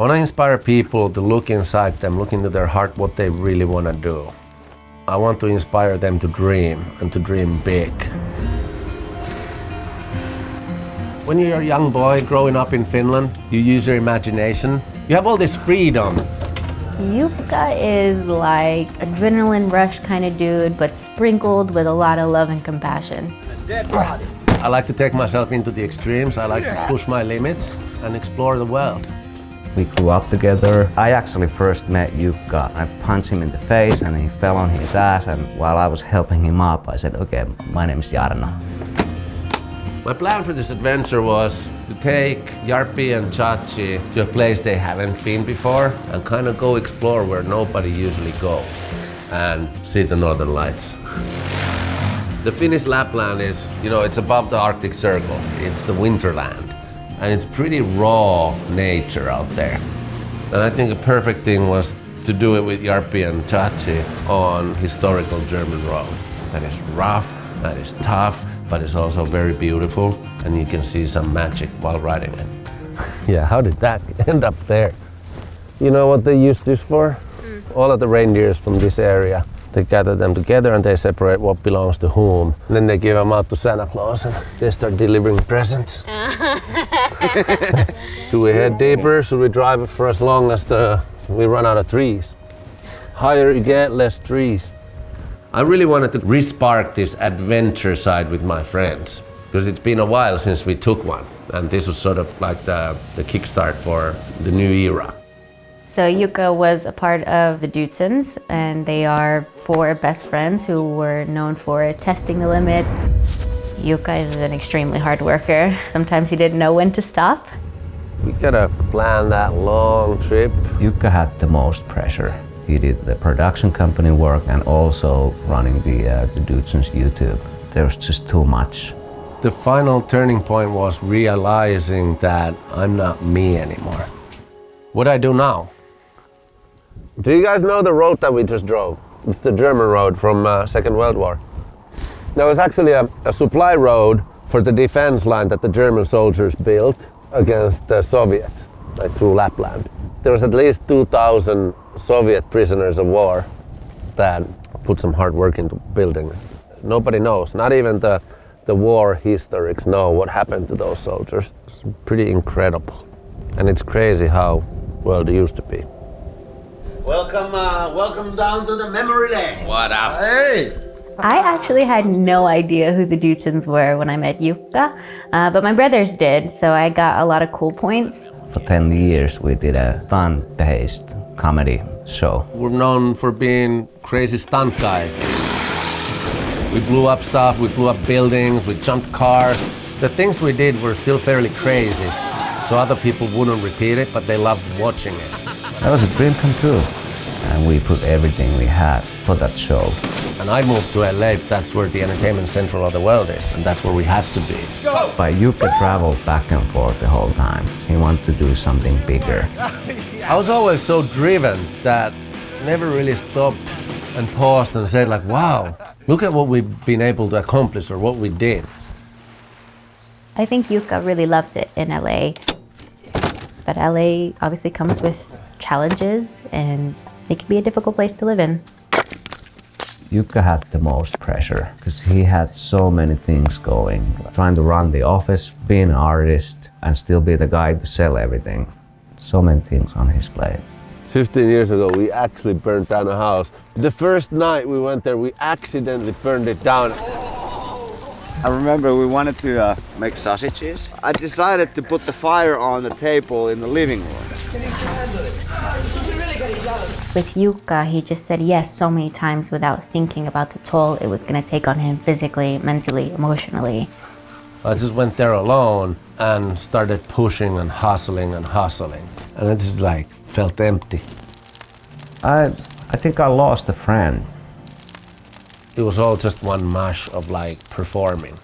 I want to inspire people to look inside them, look into their heart, what they really want to do. I want to inspire them to dream and to dream big. When you're a young boy growing up in Finland, you use your imagination. You have all this freedom. Jukka is like adrenaline rush kind of dude, but sprinkled with a lot of love and compassion. I like to take myself into the extremes. I like to push my limits and explore the world. We grew up together. I actually first met Jukka. I punched him in the face and he fell on his ass, and while I was helping him up, I said, okay, my name is Jarno. My plan for this adventure was to take Jarppi and Chachi to a place they haven't been before and kind of go explore where nobody usually goes and see the northern lights. The Finnish Lapland is, it's above the Arctic Circle. It's the winterland and it's pretty raw nature out there. And I think the perfect thing was to do it with Jarppi and Chachi on historical German road. That is rough, that is tough, but it's also very beautiful, and you can see some magic while riding it. Yeah, how did that end up there? You know what they use this for? All of the reindeers from this area, they gather them together and they separate what belongs to whom. And then they give them out to Santa Claus and they start delivering presents. Should we head deeper? Should we drive it for as long as we run out of trees? Higher you get, less trees. I really wanted to re-spark this adventure side with my friends because it's been a while since we took one, and this was sort of like the kickstart for the new era. So Jukka was a part of the Dudesons, and they are four best friends who were known for testing the limits. Jukka is an extremely hard worker. Sometimes he didn't know when to stop. We gotta plan that long trip. Jukka had the most pressure. He did the production company work and also running the Dudesons YouTube. There was just too much. The final turning point was realizing that I'm not me anymore. What do I do now? Do you guys know the road that we just drove? It's the German road from Second World War. There was actually a supply road for the defense line that the German soldiers built against the Soviets, like through Lapland. There was at least 2,000 Soviet prisoners of war that put some hard work into building it. Nobody knows, not even the war historics know what happened to those soldiers. It's pretty incredible. And it's crazy how well it used to be. Welcome down to the memory lane. What up? Hey! I actually had no idea who the Dudesons were when I met Jukka, but my brothers did, so I got a lot of cool points. For 10 years we did a stunt-based comedy show. We're known for being crazy stunt guys. We blew up stuff, we blew up buildings, we jumped cars. The things we did were still fairly crazy, so other people wouldn't repeat it, but they loved watching it. That was a dream come true, and we put everything we had for that show. And I moved to LA, that's where the entertainment central of the world is, and that's where we had to be. But Jukka traveled back and forth the whole time. He wanted to do something bigger. I was always so driven that I never really stopped and paused and said like, wow, look at what we've been able to accomplish or what we did. I think Jukka really loved it in LA. But LA obviously comes with challenges, and it can be a difficult place to live in. Jukka had the most pressure because he had so many things going. Trying to run the office, be an artist, and still be the guy to sell everything. So many things on his plate. 15 years ago, we actually burned down a house. The first night we went there, we accidentally burned it down. I remember we wanted to make sausages. I decided to put the fire on the table in the living room. With Jukka, he just said yes so many times without thinking about the toll it was going to take on him physically, mentally, emotionally. I just went there alone and started pushing and hustling. And it just like felt empty. I think I lost a friend. It was all just one mush of like performing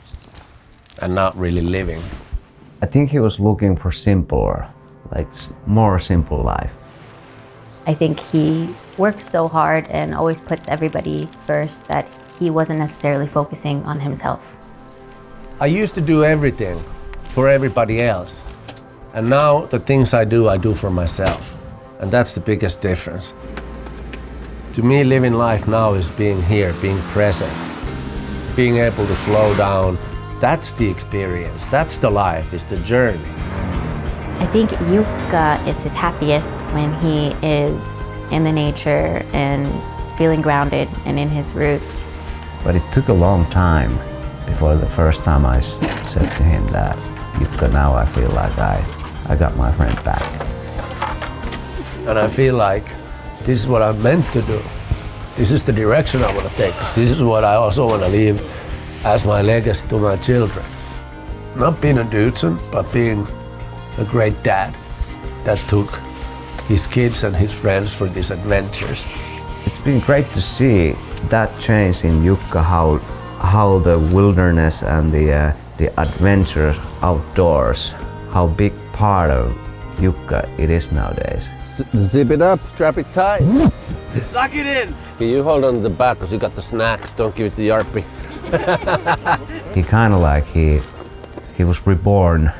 and not really living. I think he was looking for simpler, like more simple life. I think he works so hard and always puts everybody first that he wasn't necessarily focusing on himself. I used to do everything for everybody else. And now the things I do for myself. And that's the biggest difference. To me, living life now is being here, being present, being able to slow down. That's the experience, that's the life, it's the journey. I think Jukka is his happiest when he is in the nature and feeling grounded and in his roots. But it took a long time before the first time I said to him that, Jukka, now I feel like I got my friend back. And I feel like this is what I'm meant to do. This is the direction I want to take. This is what I also want to leave as my legacy to my children. Not being a Dudeson, but being a great dad that took his kids and his friends for these adventures. It's been great to see that change in Jukka, how the wilderness and the adventure outdoors, how big part of Jukka it is nowadays. Zip it up, strap it tight. Suck it in! You hold on to the back because you got the snacks, don't give it to Jarppi. He kind of like he was reborn.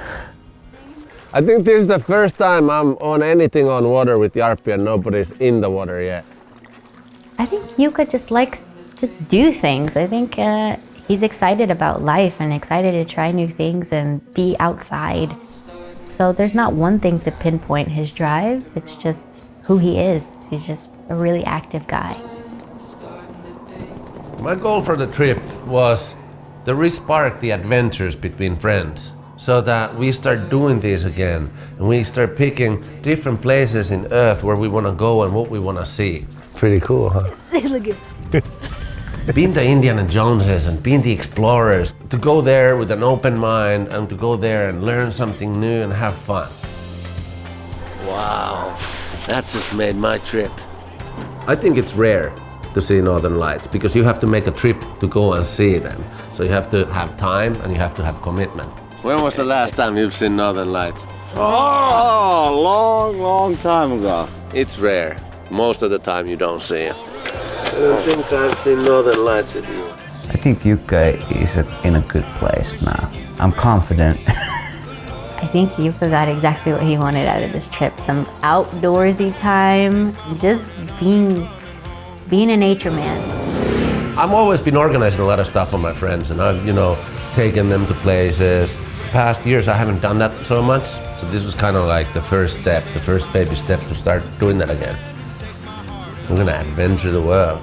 I think this is the first time I'm on anything on water with Jarppi and nobody's in the water yet. I think Jukka just likes to do things. I think he's excited about life and excited to try new things and be outside. So there's not one thing to pinpoint his drive, it's just who he is. He's just a really active guy. My goal for the trip was to re-spark the adventures between friends so that we start doing this again and we start picking different places in Earth where we want to go and what we want to see. Pretty cool, huh? Being the Indiana Joneses and being the explorers, to go there with an open mind and to go there and learn something new and have fun. Wow, that just made my trip. I think it's rare to see Northern Lights because you have to make a trip to go and see them. So you have to have time and you have to have commitment. When was the last time you've seen Northern Lights? Oh, long time ago. It's rare. Most of the time you don't see it. I don't think I've seen Northern Lights with you. I think Jukka is in a good place now. I'm confident. I think Jukka got exactly what he wanted out of this trip. Some outdoorsy time, just being a nature man. I've always been organizing a lot of stuff for my friends and I've, taken them to places. Past years I haven't done that so much, so this was kind of like the first step, the first baby step to start doing that again. We're gonna adventure the world.